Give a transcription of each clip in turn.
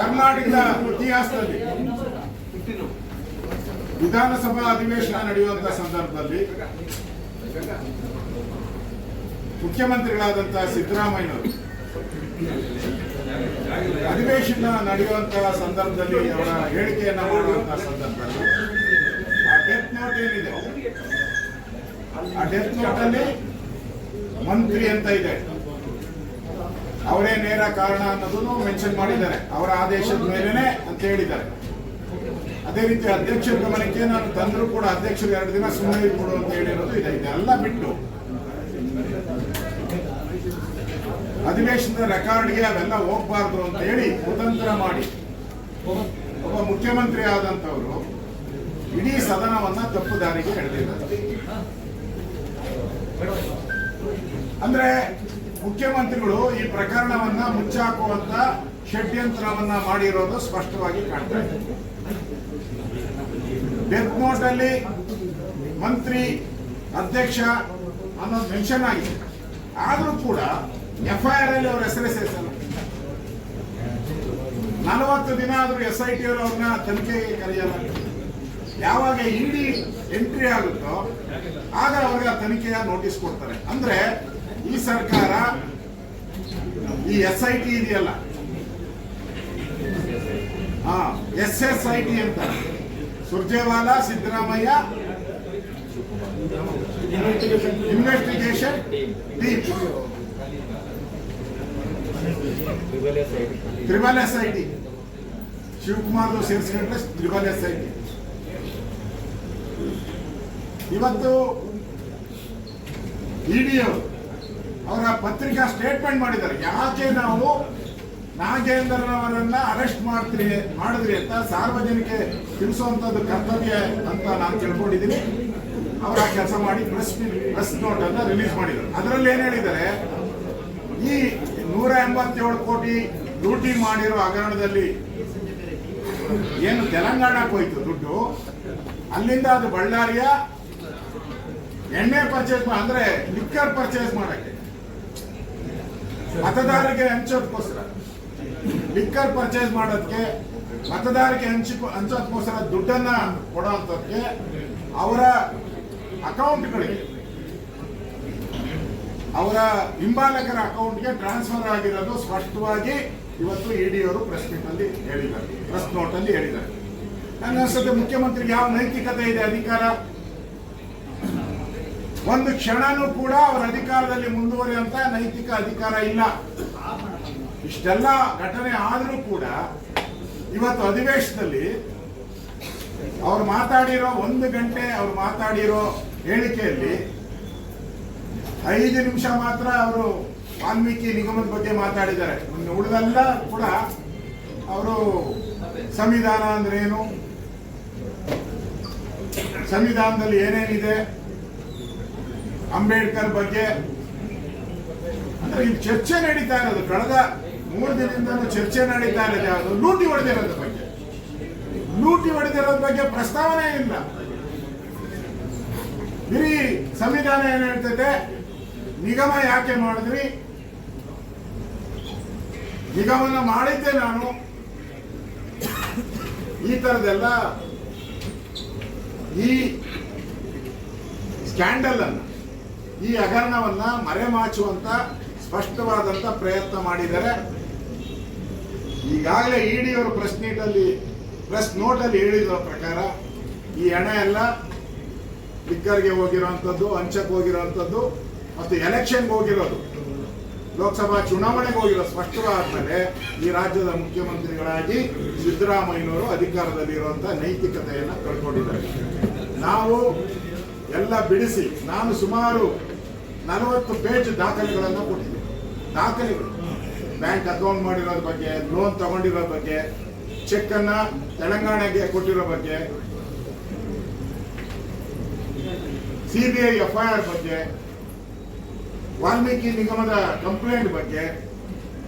ಕರ್ನಾಟಕದ ಇತಿಹಾಸದಲ್ಲಿ ವಿಧಾನಸಭಾ ಅಧಿವೇಶನ ನಡೆಯುವಂತಹ ಸಂದರ್ಭದಲ್ಲಿ ಮುಖ್ಯಮಂತ್ರಿಗಳಾದಂತಹ ಸಿದ್ದರಾಮಯ್ಯನವರು ಅಧಿವೇಶನ ನಡೆಯುವಂತಹ ಸಂದರ್ಭದಲ್ಲಿ ಅವರ ಹೇಳಿಕೆಯನ್ನ ಮಾಡುವಂತಹ ಸಂದರ್ಭದಲ್ಲಿ ಆ ಡೆತ್ ನೋಟ್ ಏನಿದೆ, ಆ ಡೆತ್ ನೋಟ್ ಅಲ್ಲಿ ಮಂತ್ರಿ ಅಂತ ಇದೆ, ಅವರೇ ನೇರ ಕಾರಣ ಅನ್ನೋದನ್ನು ಮೆನ್ಷನ್ ಮಾಡಿದ್ದಾರೆ, ಅವರ ಆದೇಶದ ಮೇಲೇನೆ ಅಂತ ಹೇಳಿದ್ದಾರೆ. ಅದೇ ರೀತಿ ಅಧ್ಯಕ್ಷರ ಗಮನಕ್ಕೆ ನಾನು ತಂದರೂ ಕೂಡ ಅಧ್ಯಕ್ಷರು 2 ದಿನ ಸುಮ್ಮನೆ ಕೊಡು ಅಂತ ಹೇಳಿರೋದು ಇದೆ. ಇದೆಲ್ಲ ಬಿಟ್ಟು ಅಧಿವೇಶನದ ರೆಕಾರ್ಡ್ಗೆ ಅವೆಲ್ಲ ಹೋಗ್ಬಾರ್ದು ಅಂತ ಹೇಳಿ ಕುತಂತ್ರ ಮಾಡಿ ಒಬ್ಬ ಮುಖ್ಯಮಂತ್ರಿ ಆದಂತವರು ಇಡೀ ಸದನವನ್ನ ತಪ್ಪು ದಾರಿಗೆ ಎಳೆದಿದ್ದಾರೆ. ಅಂದ್ರೆ ಮುಖ್ಯಮಂತ್ರಿಗಳು ಈ ಪ್ರಕರಣವನ್ನ ಮುಚ್ಚಾಕುವಂತ ಷಡ್ಯಂತ್ರವನ್ನ ಮಾಡಿರೋದು ಸ್ಪಷ್ಟವಾಗಿ ಕಾಣ್ತಾ ಇದೆ. ಡೆತ್ ನೋಟ್ ಅಲ್ಲಿ ಮಂತ್ರಿ ಅಧ್ಯಕ್ಷ ಅನ್ನೋದು ಮೆನ್ಷನ್ ಆಗಿದೆ. ಆದ್ರೂ ಕೂಡ FIR ಅಲ್ಲಿ ಅವ್ರ ಹೆಸರೇ ಸೇರಿಸಲ್ಲ. 40 ದಿನ ಆದ್ರೂ SIT ಅವರು ಅವ್ರನ್ನ ತನಿಖೆಗೆ ಕರೆಯಲ್ಲ. ಯಾವಾಗ ED ಎಂಟ್ರಿ ಆಗುತ್ತೋ ಆಗ ಅವ್ರಿಗೆ ತನಿಖೆಯ ನೋಟಿಸ್ ಕೊಡ್ತಾರೆ. ಅಂದ್ರೆ ಈ ಸರ್ಕಾರ ಈ SIT ಇದೆಯಲ್ಲ, SSIT ಅಂತ Surjewala Siddaramaiah investigation team, triple SIT, Shivakumar ಸೇರಿಸಿಕೊಂಡ್ರೆ ತ್ರಿಬಲ್ SIT. ಇವತ್ತು ED ಅವರ ಪತ್ರಿಕಾ ಸ್ಟೇಟ್ಮೆಂಟ್ ಮಾಡಿದ್ದಾರೆ. ಯಾಕೆ ನಾವು ನಾಗೇಂದ್ರರವರನ್ನ ಅರೆಸ್ಟ್ ಮಾಡಿದ್ರಿ ಅಂತ ಸಾರ್ವಜನಿಕ ತಿಳಿಸುವಂತದ್ದು ಕರ್ತವ್ಯ ಅಂತ ನಾನು ತಿಳ್ಕೊಂಡಿದ್ದೀನಿ. ಅವರ ಕೆಲಸ ಮಾಡಿ ಪ್ರೆಸ್ ನೋಟ್ ಅನ್ನ ರಿಲೀಸ್ ಮಾಡಿದರು. ಅದರಲ್ಲಿ ಏನ್ ಹೇಳಿದ್ದಾರೆ, ಈ 187 ಕೋಟಿ ಲೂಟಿ ಮಾಡಿರೋ ಹಗರಣದಲ್ಲಿ ಏನು ತೆಲಂಗಾಣಕ್ಕೆ ಹೋಯ್ತು ದುಡ್ಡು, ಅಲ್ಲಿಂದ ಅದು ಬಳ್ಳಾರಿಯ ಎಣ್ಣೆ ಪರ್ಚೇಸ್ ಅಂದ್ರೆ ಲಿಕ್ಕರ್ ಪರ್ಚೇಸ್ ಮಾಡಕ್ಕೆ, ಮತದಾರರಿಗೆ ಹಂಚೋದಕ್ಕೋಸ್ಕರ, ಲಿಕ್ಕರ್ ಪರ್ಚೇಸ್ ಮಾಡೋದಕ್ಕೆ, ಮತದಾರರಿಗೆ ಹಂಚೋದಕ್ಕೋಸ್ಕರ ದುಡ್ಡನ್ನ ಕೊಡುವಂತಕ್ಕೆ ಅವರ ಅಕೌಂಟ್ಗಳಿಗೆ, ಅವರ ಹಿಂಬಾಲಕರ ಅಕೌಂಟ್ಗೆ ಟ್ರಾನ್ಸ್ಫರ್ ಆಗಿರೋದು ಸ್ಪಷ್ಟವಾಗಿ ಇವತ್ತು ED ಅವರು ಪ್ರೆಸ್ ಮೀಟಲ್ಲಿ ಹೇಳಿದ್ದಾರೆ, ಪ್ರೆಸ್ ನೋಟ್ ಅಲ್ಲಿ ಹೇಳಿದ್ದಾರೆ. ನನ್ನ ಅನ್ಸುತ್ತೆ ಮುಖ್ಯಮಂತ್ರಿಗೆ ಯಾವ ನೈತಿಕತೆ ಇದೆ, ಅಧಿಕಾರ ಒಂದು ಕ್ಷಣನೂ ಕೂಡ ಅವರ ಅಧಿಕಾರದಲ್ಲಿ ಮುಂದುವರಿಯುವಂತ ನೈತಿಕ ಅಧಿಕಾರ ಇಲ್ಲ. ಇಷ್ಟೆಲ್ಲ ಘಟನೆ ಆದರೂ ಕೂಡ ಇವತ್ತು ಅಧಿವೇಶನದಲ್ಲಿ ಅವ್ರು ಮಾತಾಡಿರೋ 1 ಗಂಟೆ ಅವ್ರು ಮಾತಾಡಿರೋ ಹೇಳಿಕೆಯಲ್ಲಿ 5 ನಿಮಿಷ ಮಾತ್ರ ಅವರು ವಾಲ್ಮೀಕಿ ನಿಗಮದ ಬಗ್ಗೆ ಮಾತಾಡಿದ್ದಾರೆ. ಉಳಿದೆಲ್ಲ ಕೂಡ ಅವರು ಸಂವಿಧಾನ ಅಂದ್ರೆ ಏನು, ಸಂವಿಧಾನದಲ್ಲಿ ಏನೇನಿದೆ, ಅಂಬೇಡ್ಕರ್ ಬಗ್ಗೆ ಅಂದ್ರೆ ಈ ಚರ್ಚೆ ನಡೀತಾ ಇರೋದು ಕಳೆದ 3 ದಿನದಿಂದಲೂ ಚರ್ಚೆ ನಡೀತಾ ಇರೋದು ಯಾವುದು, ಲೂಟಿ ಹೊಡೆದಿರೋದ್ರ ಬಗ್ಗೆ. ಲೂಟಿ ಹೊಡೆದಿರೋದ್ರ ಬಗ್ಗೆ ಪ್ರಸ್ತಾವನೆ ಇಲ್ಲ. ಬರೀ ಸಂವಿಧಾನ ಏನ್ ಹೇಳ್ತೈತೆ, ನಿಗಮ ಯಾಕೆ ಮಾಡಿದ್ರಿ, ನಿಗಮನ ಮಾಡಿದ್ದೆ ನಾನು, ಈ ತರದೆಲ್ಲ ಈ ಸ್ಕ್ಯಾಂಡಲ್ ಅನ್ನ, ಈ ಹಗರಣವನ್ನ ಮರೆಮಾಚುವಂತ ಸ್ಪಷ್ಟವಾದಂತ ಪ್ರಯತ್ನ ಮಾಡಿದ್ದಾರೆ. ಈಗಾಗಲೇ ED ಅವರು ಪ್ರೆಸ್ ನೋಟ್ ಅಲ್ಲಿ ಹೇಳಿರೋ ಪ್ರಕಾರ ಈ ಹಣ ಎಲ್ಲ ಲಿಕ್ಕರ್ಗೆ ಹೋಗಿರುವಂತದ್ದು, ಹಂಚಕ್ಕೆ ಹೋಗಿರುವಂತದ್ದು ಮತ್ತು ಎಲೆಕ್ಷನ್ಗೆ ಹೋಗಿರೋದು, ಲೋಕಸಭಾ ಚುನಾವಣೆಗೆ ಹೋಗಿರೋ ಸ್ಪಷ್ಟವಾದ್ಮೇಲೆ ಈ ರಾಜ್ಯದ ಮುಖ್ಯಮಂತ್ರಿಗಳಾಗಿ ಸಿದ್ದರಾಮಯ್ಯನವರು ಅಧಿಕಾರದಲ್ಲಿರುವಂತಹ ನೈತಿಕತೆಯನ್ನು ಕಳ್ಕೊಂಡಿದ್ದಾರೆ. ನಾವು ಎಲ್ಲ ಬಿಡಿಸಿ, ನಾನು ಸುಮಾರು 40 ಪೇಜ್ ದಾಖಲೆಗಳನ್ನು ಕೊಟ್ಟಿದ್ದೀನಿ. ದಾಖಲೆಗಳು ಬ್ಯಾಂಕ್ ಅಕೌಂಟ್ ಮಾಡಿರೋದ್ರ ಬಗ್ಗೆ, ಲೋನ್ ತಗೊಂಡಿರೋ ಬಗ್ಗೆ, ಚೆಕ್ ಅನ್ನ ತೆಲಂಗಾಣಗೆ ಕೊಟ್ಟಿರೋ ಬಗ್ಗೆ, CBI FIR ಬಗ್ಗೆ, ವಾಲ್ಮೀಕಿ ನಿಗಮದ ಕಂಪ್ಲೇಂಟ್ ಬಗ್ಗೆ,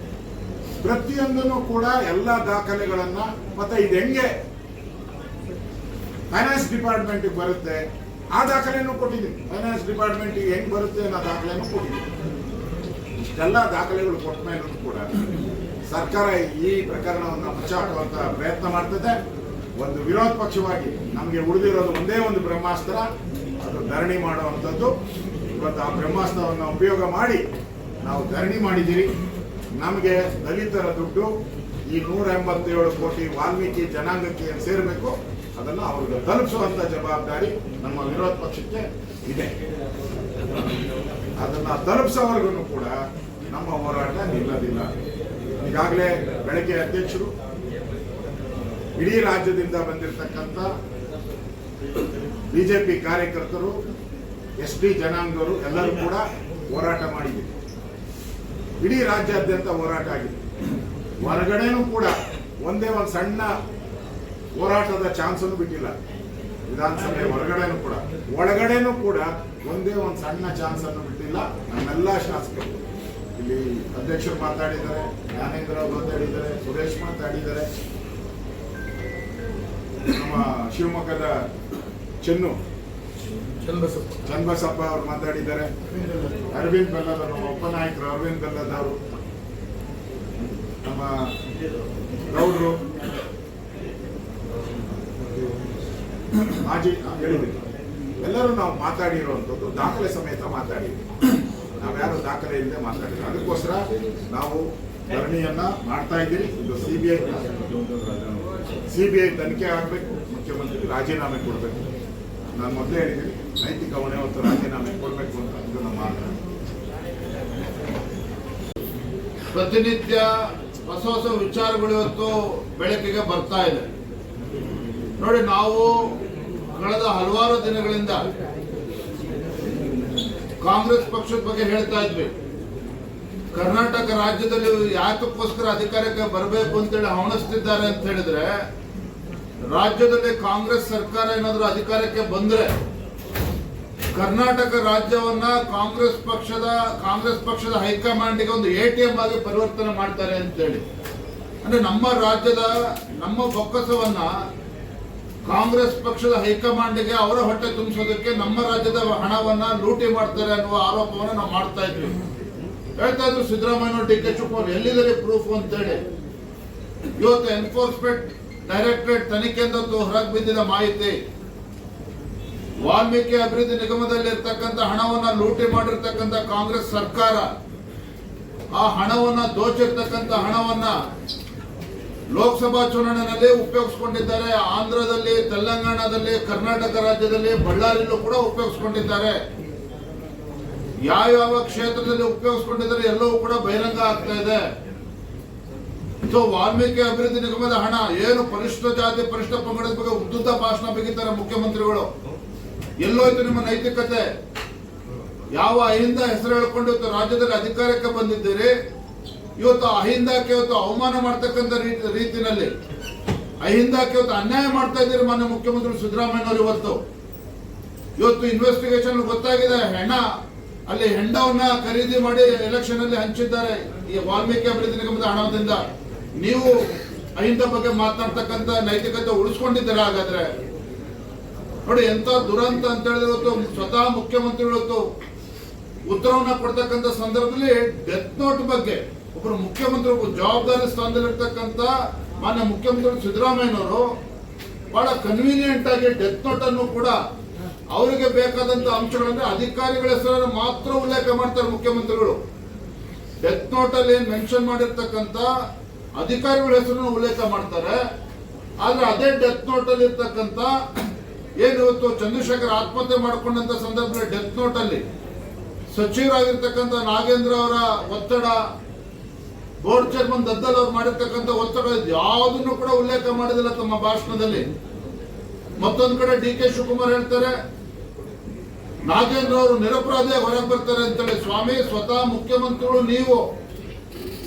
ಪ್ರತಿಯೊಂದನ್ನು ಕೂಡ ಎಲ್ಲ ದಾಖಲೆಗಳನ್ನ, ಮತ್ತೆ ಇದು ಹೆಂಗೆ ಫೈನಾನ್ಸ್ ಡಿಪಾರ್ಟ್ಮೆಂಟ್ ಬರುತ್ತೆ ಆ ದಾಖಲೆಯನ್ನು ಕೊಟ್ಟಿದ್ದೀನಿ. ಫೈನಾನ್ಸ್ ಡಿಪಾರ್ಟ್ಮೆಂಟ್ ಹೆಂಗ್ ಬರುತ್ತೆ ಅನ್ನೋ ದಾಖಲೆಯನ್ನು ಕೊಟ್ಟಿದ್ದೀನಿ. ಇಷ್ಟೆಲ್ಲ ದಾಖಲೆಗಳು ಕೊಟ್ಟ ಮೇಲೂ ಕೂಡ ಸರ್ಕಾರ ಈ ಪ್ರಕರಣವನ್ನು ಮುಚ್ಚಾಕುವಂತ ಪ್ರಯತ್ನ ಮಾಡ್ತದೆ. ಒಂದು ವಿರೋಧ ಪಕ್ಷವಾಗಿ ನಮಗೆ ಉಳಿದಿರೋದು ಒಂದೇ ಒಂದು ಬ್ರಹ್ಮಾಸ್ತ್ರ, ಅದು ಧರಣಿ ಮಾಡುವಂಥದ್ದು. ಇವತ್ತು ಆ ಬ್ರಹ್ಮಾಸ್ತ್ರವನ್ನು ಉಪಯೋಗ ಮಾಡಿ ನಾವು ಧರಣಿ ಮಾಡಿದ್ದೀರಿ. ನಮಗೆ ದಲಿತರ ದುಡ್ಡು ಈ 187 ಕೋಟಿ ವಾಲ್ಮೀಕಿ ಜನಾಂಗಕ್ಕೆ ಸೇರಬೇಕು, ಅದನ್ನು ಅವ್ರಿಗೆ ತಲುಪಿಸುವಂತ ಜವಾಬ್ದಾರಿ ನಮ್ಮ ವಿರೋಧ ಪಕ್ಷಕ್ಕೆ ಇದೆ. ಅದನ್ನ ತಲುಪಿಸೋವರೆಗೂ ಕೂಡ ನಮ್ಮ ಹೋರಾಟ ನಿಲ್ಲದಿಲ್ಲ. ಈಗಾಗಲೇ ಬೆಳಗ್ಗೆ ಅಧ್ಯಕ್ಷರು ಇಡೀ ರಾಜ್ಯದಿಂದ ಬಂದಿರತಕ್ಕಂಥ ಬಿಜೆಪಿ ಕಾರ್ಯಕರ್ತರು, SD ಜನಾಂಗರು ಎಲ್ಲರೂ ಕೂಡ ಹೋರಾಟ ಮಾಡಿದ್ದೀವಿ. ಇಡೀ ರಾಜ್ಯಾದ್ಯಂತ ಹೋರಾಟ ಆಗಿದೆ. ಹೊರಗಡೆನೂ ಕೂಡ ಒಂದೇ ಒಂದು ಸಣ್ಣ ಹೋರಾಟದ ಚಾನ್ಸ್ ಅನ್ನು ಬಿಟ್ಟಿಲ್ಲ. ವಿಧಾನಸಭೆ ಹೊರಗಡೆನೂ ಕೂಡ ಒಳಗಡೆನೂ ಕೂಡ ಒಂದೇ ಒಂದು ಸಣ್ಣ ಚಾನ್ಸ್ ಅನ್ನು ಬಿಟ್ಟಿಲ್ಲ. ನಮ್ಮೆಲ್ಲ ಶಾಸಕರು ಇಲ್ಲಿ ಅಧ್ಯಕ್ಷರು ಮಾತಾಡಿದ್ದಾರೆ, ಜ್ಞಾನೇಂದ್ರ ಮಾತಾಡಿದ್ದಾರೆ, ಸುರೇಶ್ ಮಾತಾಡಿದ್ದಾರೆ, ನಮ್ಮ ಶಿವಮೊಗ್ಗದ ಚನ್ನಬಸಪ್ಪ ಅವರು ಮಾತಾಡಿದ್ದಾರೆ, ಅರವಿಂದ್ ಬೆಲ್ಲದ ನಮ್ಮ ಉಪನಾಯಕರು ಅರವಿಂದ್ ಬೆಲ್ಲದವರು, ನಮ್ಮ ಗೌಡ್ರು, ಮಾಜಿ ಹೇಳಿದ್ವಿ. ಎಲ್ಲರೂ ನಾವು ಮಾತಾಡಿರುವಂಥದ್ದು ದಾಖಲೆ ಸಮೇತ ಮಾತಾಡಿದ್ವಿ. ನಾವ್ಯಾರು ದಾಖಲೆ ಇಲ್ಲದೆ ಮಾತಾಡಿದ್ವಿ. ಅದಕ್ಕೋಸ್ಕರ ನಾವು ಧರಣಿಯನ್ನ ಮಾಡ್ತಾ ಇದ್ದೀವಿ. ಇದು ಸಿಬಿಐ ತನಿಖೆ ಆಗಬೇಕು, ಮುಖ್ಯಮಂತ್ರಿ ರಾಜೀನಾಮೆ ಕೊಡಬೇಕು. ನಾನು ಮೊದಲೇ ಹೇಳಿದ್ದೀನಿ, ನೈತಿಕ ಹೊಣೆ ಹೊತ್ತು ರಾಜೀನಾಮೆ ಕೊಡಬೇಕು ಅಂತ. ಇದು ನಮ್ಮ ಆಗ್ರಹ. ಪ್ರತಿನಿತ್ಯ ಹೊಸ ಹೊಸ ವಿಚಾರಗಳು ಇವತ್ತು ಬೆಳಕಿಗೆ ಬರ್ತಾ ಇದೆ. ನೋಡಿ, ನಾವು ಕಳೆದ ಹಲವಾರು ದಿನಗಳಿಂದ ಕಾಂಗ್ರೆಸ್ ಪಕ್ಷದ ಬಗ್ಗೆ ಹೇಳ್ತಾ ಇದ್ವಿ. ಕರ್ನಾಟಕ ರಾಜ್ಯದಲ್ಲಿ ಯಾತಕ್ಕೋಸ್ಕರ ಅಧಿಕಾರಕ್ಕೆ ಬರಬೇಕು ಅಂತೇಳಿ ಹವಣಿಸ್ತಿದ್ದಾರೆ ಅಂತ ಹೇಳಿದ್ರೆ, ರಾಜ್ಯದಲ್ಲಿ ಕಾಂಗ್ರೆಸ್ ಸರ್ಕಾರ ಏನಾದರೂ ಅಧಿಕಾರಕ್ಕೆ ಬಂದ್ರೆ ಕರ್ನಾಟಕ ರಾಜ್ಯವನ್ನ ಕಾಂಗ್ರೆಸ್ ಪಕ್ಷದ ಹೈಕಮಾಂಡ್ಗೆ ಒಂದು ATM ಆಗಿ ಪರಿವರ್ತನೆ ಮಾಡ್ತಾರೆ ಅಂತೇಳಿ. ಅಂದ್ರೆ ನಮ್ಮ ರಾಜ್ಯದ ನಮ್ಮ ಬೊಕ್ಕಸವನ್ನ ಕಾಂಗ್ರೆಸ್ ಪಕ್ಷದ ಹೈಕಮಾಂಡ್ಗೆ ಅವರ ಹೊಟ್ಟೆ ತುಂಬಿಸೋದಕ್ಕೆ ನಮ್ಮ ರಾಜ್ಯದ ಹಣವನ್ನ ಲೂಟಿ ಮಾಡ್ತಾರೆ ಅನ್ನುವ ಆರೋಪವನ್ನು ನಾವು ಮಾಡ್ತಾ ಇದ್ವಿ. ಹೇಳ್ತಾ ಇದ್ರು ಸಿದ್ದರಾಮಯ್ಯ, DK ಶಿವಕುಮಾರ್ ಎಲ್ಲಿದ್ದಾರೆ ಪ್ರೂಫ್ ಅಂತೇಳಿ. ಇವತ್ತು ಎನ್ಫೋರ್ಸ್ಮೆಂಟ್ ಡೈರೆಕ್ಟರೇಟ್ ತನಿಖೆಯಿಂದ ಹೊರಗೆ ಬಿದ್ದಿದ ಮಾಹಿತಿ, ವಾಲ್ಮೀಕಿ ಅಭಿವೃದ್ಧಿ ನಿಗಮದಲ್ಲಿ ಇರ್ತಕ್ಕಂಥ ಹಣವನ್ನ ಲೂಟಿ ಮಾಡಿರ್ತಕ್ಕಂಥ ಕಾಂಗ್ರೆಸ್ ಸರ್ಕಾರ ಆ ಹಣವನ್ನ ದೋಚಿರ್ತಕ್ಕಂಥ ಹಣವನ್ನ ಲೋಕಸಭಾ ಚುನಾವಣೆಯಲ್ಲಿ ಉಪಯೋಗಿಸಿಕೊಂಡಿದ್ದಾರೆ. ಆಂಧ್ರದಲ್ಲಿ, ತೆಲಂಗಾಣದಲ್ಲಿ, ಕರ್ನಾಟಕ ರಾಜ್ಯದಲ್ಲಿ, ಬಳ್ಳಾರಿಯಲ್ಲೂ ಕೂಡ ಉಪಯೋಗಿಸಿಕೊಂಡಿದ್ದಾರೆ. ಯಾವ ಕ್ಷೇತ್ರದಲ್ಲಿ ಉಪಯೋಗಿಸಿಕೊಂಡಿದ್ದಾರೆ ಎಲ್ಲವೂ ಕೂಡ ಬಹಿರಂಗ ಆಗ್ತಾ ಇದೆ. ಸೊ ವಾಲ್ಮೀಕಿ ಅಭಿವೃದ್ಧಿ ನಿಗಮದ ಹಣ ಏನು ಪರಿಶಿಷ್ಟ ಜಾತಿ ಪರಿಶಿಷ್ಟ ಪಂಗಡದ ಬಗ್ಗೆ ಉದ್ದುದ್ದ ಭಾಷಣ ಬಿಗಿತಾರೆ ಮುಖ್ಯಮಂತ್ರಿಗಳು. ಎಲ್ಲೋಯ್ತು ನಿಮ್ಮ ನೈತಿಕತೆ? ಯಾವ ಅಹಿಂದ ಹೆಸರು ಹೇಳ್ಕೊಂಡು ಇವತ್ತು ರಾಜ್ಯದಲ್ಲಿ ಅಧಿಕಾರಕ್ಕೆ ಬಂದಿದ್ದೀರಿ. ಇವತ್ತು ಅಹಿಂದಕ್ಕೆ ಇವತ್ತು ಅವಮಾನ ಮಾಡ್ತಕ್ಕಂಥ ರೀತಿನಲ್ಲಿ ಅಹಿಂದಕ್ಕೆ ಇವತ್ತು ಅನ್ಯಾಯ ಮಾಡ್ತಾ ಇದ್ದೀರಿ ಮಾನ್ಯ ಮುಖ್ಯಮಂತ್ರಿ ಸಿದ್ದರಾಮಯ್ಯನವರು. ಇವತ್ತು ಇನ್ವೆಸ್ಟಿಗೇಷನ್ ಗೊತ್ತಾಗಿದೆ, ಅಲ್ಲಿ ಹೆಂಡವನ್ನ ಖರೀದಿ ಮಾಡಿ ಎಲೆಕ್ಷನ್ ಅಲ್ಲಿ ಹಂಚಿದ್ದಾರೆ ಈ ವಾಲ್ಮೀಕಿ ಅಭಿವೃದ್ಧಿ ನಿಗಮದ ಹಣದಿಂದ. ನೀವು ಅಹಿಂದ ಬಗ್ಗೆ ಮಾತನಾಡ್ತಕ್ಕಂಥ ನೈತಿಕತೆ ಉಳಿಸ್ಕೊಂಡಿದ್ದೀರಾ? ಹಾಗಾದ್ರೆ ನೋಡಿ ಎಂತ ದುರಂತ ಅಂತ ಹೇಳಿದ್ರೆ, ಇವತ್ತು ಸ್ವತಃ ಮುಖ್ಯಮಂತ್ರಿಗಳು ಇವತ್ತು ಉತ್ತರವನ್ನ ಕೊಡ್ತಕ್ಕಂಥ ಸಂದರ್ಭದಲ್ಲಿ ಡೆತ್ ನೋಟ್ ಬಗ್ಗೆ ಒಬ್ಬರು ಮುಖ್ಯಮಂತ್ರಿ, ಒಬ್ಬ ಜವಾಬ್ದಾರಿ ಸ್ಥಾನದಲ್ಲಿರ್ತಕ್ಕಂಥ ಮಾನ್ಯ ಮುಖ್ಯಮಂತ್ರಿ ಸಿದ್ದರಾಮಯ್ಯನವರು ಬಹಳ ಕನ್ವೀನಿಯಂಟ್ ಆಗಿ ಡೆತ್ ನೋಟ್ ಅನ್ನು ಕೂಡ ಅವರಿಗೆ ಬೇಕಾದಂತ ಅಂಶಗಳಂದ್ರೆ ಅಧಿಕಾರಿಗಳ ಹೆಸರನ್ನು ಮಾತ್ರ ಉಲ್ಲೇಖ ಮಾಡ್ತಾರೆ ಮುಖ್ಯಮಂತ್ರಿಗಳು. ಡೆತ್ ನೋಟ್ ಅಲ್ಲಿ ಮೆನ್ಷನ್ ಮಾಡಿರ್ತಕ್ಕಂಥ ಅಧಿಕಾರಿಗಳ ಹೆಸರನ್ನು ಉಲ್ಲೇಖ ಮಾಡ್ತಾರೆ. ಆದ್ರೆ ಅದೇ ಡೆತ್ ನೋಟ್ ಅಲ್ಲಿ ಇರ್ತಕ್ಕಂಥ ಏನು ಇವತ್ತು ಚಂದ್ರಶೇಖರ್ ಆತ್ಮಹತ್ಯೆ ಮಾಡಿಕೊಂಡಂತ ಸಂದರ್ಭದಲ್ಲಿ ಡೆತ್ ನೋಟ್ ಅಲ್ಲಿ ಸಚಿವರಾಗಿರ್ತಕ್ಕಂಥ ನಾಗೇಂದ್ರ ಅವರ ಒತ್ತಡ, ಬೋರ್ಡ್ ಚೇರ್ಮನ್ ದದ್ದಲ್ ಅವರು ಮಾಡಿರ್ತಕ್ಕಂಥ ಒತ್ತಡ ಯಾವುದನ್ನು ಕೂಡ ಉಲ್ಲೇಖ ಮಾಡಿದಿಲ್ಲ ತಮ್ಮ ಭಾಷಣದಲ್ಲಿ. ಮತ್ತೊಂದು ಕಡೆ DK ಶಿವಕುಮಾರ್ ಹೇಳ್ತಾರೆ ನಾಗೇಂದ್ರ ಅವರು ನಿರಪರಾಧಿಯಾಗಿ ಹೊರಗೆ ಬರ್ತಾರೆ ಅಂತೇಳಿ. ಸ್ವಾಮಿ, ಸ್ವತಃ ಮುಖ್ಯಮಂತ್ರಿಗಳು ನೀವು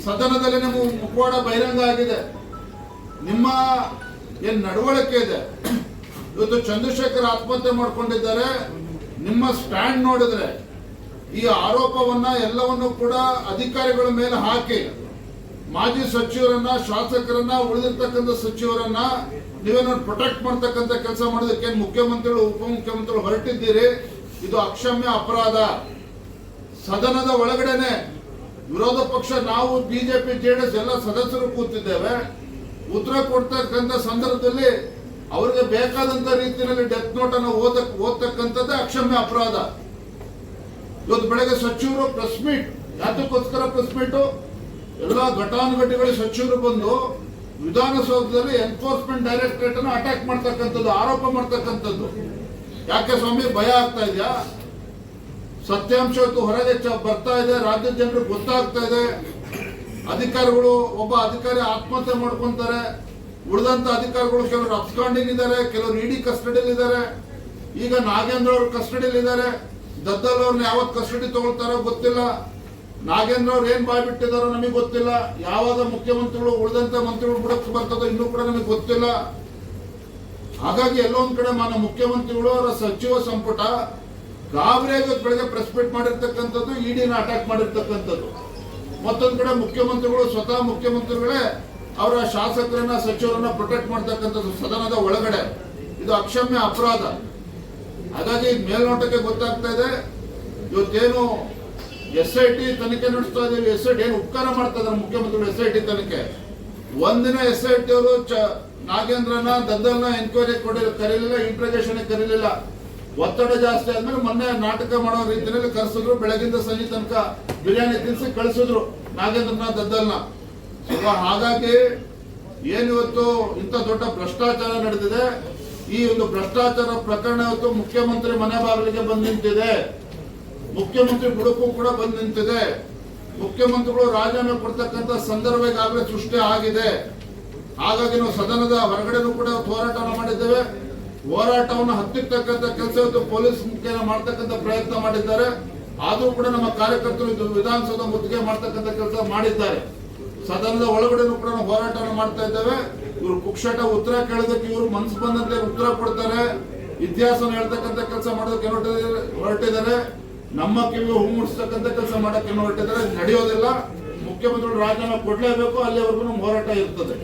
ಸದನದಲ್ಲಿ ನಿಮ್ಮ ಮುಖವಾಡ ಬಹಿರಂಗ ಆಗಿದೆ, ನಿಮ್ಮ ಏನ್ ನಡವಳಿಕೆ ಇದೆ. ಇವತ್ತು ಚಂದ್ರಶೇಖರ್ ಆತ್ಮಹತ್ಯೆ ಮಾಡ್ಕೊಂಡಿದ್ದಾರೆ. ನಿಮ್ಮ ಸ್ಟ್ಯಾಂಡ್ ನೋಡಿದ್ರೆ ಈ ಆರೋಪವನ್ನ ಎಲ್ಲವನ್ನು ಕೂಡ ಅಧಿಕಾರಿಗಳ ಮೇಲೆ ಹಾಕಿ ಮಾಜಿ ಸಚಿವರನ್ನ, ಶಾಸಕರನ್ನ, ಉಳಿದಿರ್ತಕ್ಕಂಥ ಸಚಿವರನ್ನ ನೀವೇನೋ ಪ್ರೊಟೆಕ್ಟ್ ಮಾಡ್ತಕ್ಕಂಥ ಕೆಲಸ ಮಾಡೋದಕ್ಕೆ ಮುಖ್ಯಮಂತ್ರಿಗಳು, ಉಪಮುಖ್ಯಮಂತ್ರಿಗಳು ಹೊರಟಿದ್ದೀರಿ. ಇದು ಅಕ್ಷಮ್ಯ ಅಪರಾಧ. ಸದನದ ಒಳಗಡೆನೆ ವಿರೋಧ ಪಕ್ಷ ನಾವು ಬಿಜೆಪಿ ಜೆಡಿಎಸ್ ಎಲ್ಲ ಸದಸ್ಯರು ಕೂತಿದ್ದೇವೆ. ಉತ್ತರ ಕೊಡ್ತಕ್ಕಂಥ ಸಂದರ್ಭದಲ್ಲಿ ಅವರಿಗೆ ಬೇಕಾದಂತ ರೀತಿಯಲ್ಲಿ ಡೆತ್ ನೋಟ್ ಅನ್ನು ಓದತಕ್ಕಂಥದ್ದೇ ಅಕ್ಷಮ್ಯ ಅಪರಾಧ. ಇವತ್ತು ಬೆಳಗ್ಗೆ ಸಚಿವರು ಪ್ರೆಸ್ ಮೀಟ್, ಯಾತಕ್ಕೋಸ್ಕರ ಪ್ರೆಸ್ ಮೀಟ್? ಎಲ್ಲ ಘಟಾನುಘಟಿಗಳು ಸಚಿವರು ಬಂದು ವಿಧಾನಸೌಧದಲ್ಲಿ ಎನ್ಫೋರ್ಸ್ಮೆಂಟ್ ಡೈರೆಕ್ಟರೇಟ್ ಅನ್ನು ಅಟ್ಯಾಕ್ ಮಾಡ್ತಕ್ಕಂಥದ್ದು, ಆರೋಪ ಮಾಡ್ತಕ್ಕಂಥದ್ದು. ಯಾಕೆ ಸ್ವಾಮಿ, ಭಯ ಆಗ್ತಾ ಇದೆಯಾ? ಸತ್ಯಾಂಶ ಹೊರಗೆ ಬರ್ತಾ ಇದೆ, ರಾಜ್ಯದ ಜನರಿಗೆ ಗೊತ್ತಾಗ್ತಾ ಇದೆ. ಅಧಿಕಾರಿಗಳು, ಒಬ್ಬ ಅಧಿಕಾರಿ ಆತ್ಮಹತ್ಯೆ ಮಾಡ್ಕೊಂತಾರೆ, ಉಳಿದಂತ ಅಧಿಕಾರಿಗಳು ಕೆಲವರು ಅಬ್ಸ್ಕಾಂಡಿಂಗ್ ಇದ್ದಾರೆ, ಕೆಲವರು ಇಡಿ ಕಸ್ಟಡಿಯಲ್ಲಿ ಇದ್ದಾರೆ. ಈಗ ನಾಗೇಂದ್ರ ಅವರು ಕಸ್ಟಡಿಯಲ್ಲಿ ಇದ್ದಾರೆ. ದದ್ದಲ್ ಅವ್ರನ್ನ ಯಾವತ್ ಕಸ್ಟಡಿ ತಗೊಳ್ತಾರೋ ಗೊತ್ತಿಲ್ಲ. ನಾಗೇಂದ್ರ ಅವ್ರು ಏನ್ ಬಾಯ್ಬಿಟ್ಟಿದಾರೋ ನಮಗೆ ಗೊತ್ತಿಲ್ಲ. ಯಾವಾಗ ಮುಖ್ಯಮಂತ್ರಿಗಳು ಉಳಿದಂತ ಮಂತ್ರಿಗಳು ಬಿಡಕ್ಕೆ ಬರ್ತದೋ ಇನ್ನೂ ಕೂಡ ನಮಗೆ ಗೊತ್ತಿಲ್ಲ. ಹಾಗಾಗಿ ಎಲ್ಲೊಂದ್ ಕಡೆ ಮಾನ್ಯ ಮುಖ್ಯಮಂತ್ರಿಗಳು ಅವರ ಸಚಿವ ಸಂಪುಟ ಗಾಬರಿಯಾಗಿ ಬೆಳಗ್ಗೆ ಪ್ರೆಸ್ ಮೀಟ್ ಮಾಡಿರ್ತಕ್ಕಂಥದ್ದು, ಇಡಿನ ಅಟ್ಯಾಕ್ ಮಾಡಿರ್ತಕ್ಕಂಥದ್ದು. ಮತ್ತೊಂದ್ ಕಡೆ ಮುಖ್ಯಮಂತ್ರಿಗಳು, ಸ್ವತಃ ಮುಖ್ಯಮಂತ್ರಿಗಳೇ ಅವರ ಶಾಸಕರನ್ನ ಸಚಿವರನ್ನ ಪ್ರೊಟೆಕ್ಟ್ ಮಾಡ್ತಕ್ಕಂಥದ್ದು ಸದನದ ಒಳಗಡೆ. ಇದು ಅಕ್ಷಮ್ಯ ಅಪರಾಧ. ಹಾಗಾಗಿ ಮೇಲ್ನೋಟಕ್ಕೆ ಗೊತ್ತಾಗ್ತಾ ಇದೆ, ಇವತ್ತೇನು SIT ತನಿಖೆ ನಡೆಸ್ತಾ ಇದೀವಿ, SIT ಏನು ಉಪಕಾರ ಮಾಡ್ತಾ ಇದ್ದಾರೆ ಮುಖ್ಯಮಂತ್ರಿಗಳು SIT ತನಿಖೆ. ಒಂದಿನ SIT ಅವರು ನಾಗೇಂದ್ರನ ದದ್ದಲ್ನ ಎನ್ಕ್ವೈರಿ ಕರೀಲಿಲ್ಲ, ಇಂಟ್ರೋಗೇಷನ್ ಕರೀಲಿಲ್ಲ. ಒತ್ತಡ ಜಾಸ್ತಿ ಆದ್ಮೇಲೆ ಮೊನ್ನೆ ನಾಟಕ ಮಾಡೋ ರೀತಿಯಲ್ಲಿ ಕರೆಸಿದ್ರು. ಬೆಳಗಿಂದ ಸಂಜೆ ತನಕ ಬಿರಿಯಾನಿ ತಿನ್ನಿಸಿ ಕಳಿಸಿದ್ರು ನಾಗೇಂದ್ರನ ದದ್ದಲ್ನ. ಹಾಗಾಗಿ ಏನಿವತ್ತು ಇಂಥ ದೊಡ್ಡ ಭ್ರಷ್ಟಾಚಾರ ನಡೆದಿದೆ. ಈ ಒಂದು ಭ್ರಷ್ಟಾಚಾರ ಪ್ರಕರಣ ಇವತ್ತು ಮುಖ್ಯಮಂತ್ರಿ ಮನೆ ಬಾಗಿಲಿಗೆ ಬಂದು ನಿಂತಿದೆ. ಮುಖ್ಯಮಂತ್ರಿ ಬುಡಕ್ಕೂ ಕೂಡ ಬಂದು ನಿಂತಿದೆ. ಮುಖ್ಯಮಂತ್ರಿಗಳು ರಾಜೀನಾಮೆ ಕೊಡ್ತಕ್ಕಂಥ ಸಂದರ್ಭ ಈಗಾಗಲೇ ಸೃಷ್ಟಿ ಆಗಿದೆ. ಹಾಗಾಗಿ ನಾವು ಸದನದ ಹೊರಗಡೆನೂ ಕೂಡ ಹೋರಾಟವನ್ನು ಮಾಡಿದ್ದೇವೆ. ಹೋರಾಟವನ್ನು ಹತ್ತಿಕ್ಕತಕ್ಕಂಥ ಕೆಲಸ ಇವತ್ತು ಪೊಲೀಸ್ ಮುಖ್ಯನ ಮಾಡ್ತಕ್ಕಂಥ ಪ್ರಯತ್ನ ಮಾಡಿದ್ದಾರೆ. ಆದರೂ ಕೂಡ ನಮ್ಮ ಕಾರ್ಯಕರ್ತರು ಇದು ವಿಧಾನಸೌಧ ಮುತ್ತಿಗೆ ಮಾಡ್ತಕ್ಕಂಥ ಕೆಲಸ ಮಾಡಿದ್ದಾರೆ. ಸದನದ ಒಳಗಡೆನೂ ಕೂಡ ನಾವು ಹೋರಾಟವನ್ನು ಮಾಡ್ತಾ ಇದ್ದೇವೆ. ಇವರು ಕುಕ್ಷಟ ಉತ್ತರ ಕೇಳೋದಕ್ಕೆ ಇವರು ಮನಸ್ಸು ಬಂದಂತೆ ಉತ್ತರ ಕೊಡ್ತಾರೆ. ಇತಿಹಾಸನ ಹೇಳ್ತಕ್ಕಂಥ ಕೆಲಸ ಮಾಡೋದಕ್ಕೆ ಹೊರಟಿದ್ದಾರೆ. ನಮ್ಮ ಕಿವಿಗೆ ಹೂ ಮುಡಿಸ್ತಕ್ಕಂಥ ಕೆಲಸ ಮಾಡಕ್ಕೆ ಹೊರಟಿದ್ದಾರೆ. ನಡೆಯೋದಿಲ್ಲ. ಮುಖ್ಯಮಂತ್ರಿಗಳು ರಾಜೀನಾಮೆ ಕೊಡ್ಲೇಬೇಕು. ಅಲ್ಲಿವರೆಗೂ ಹೋರಾಟ ಇರ್ತದೆ.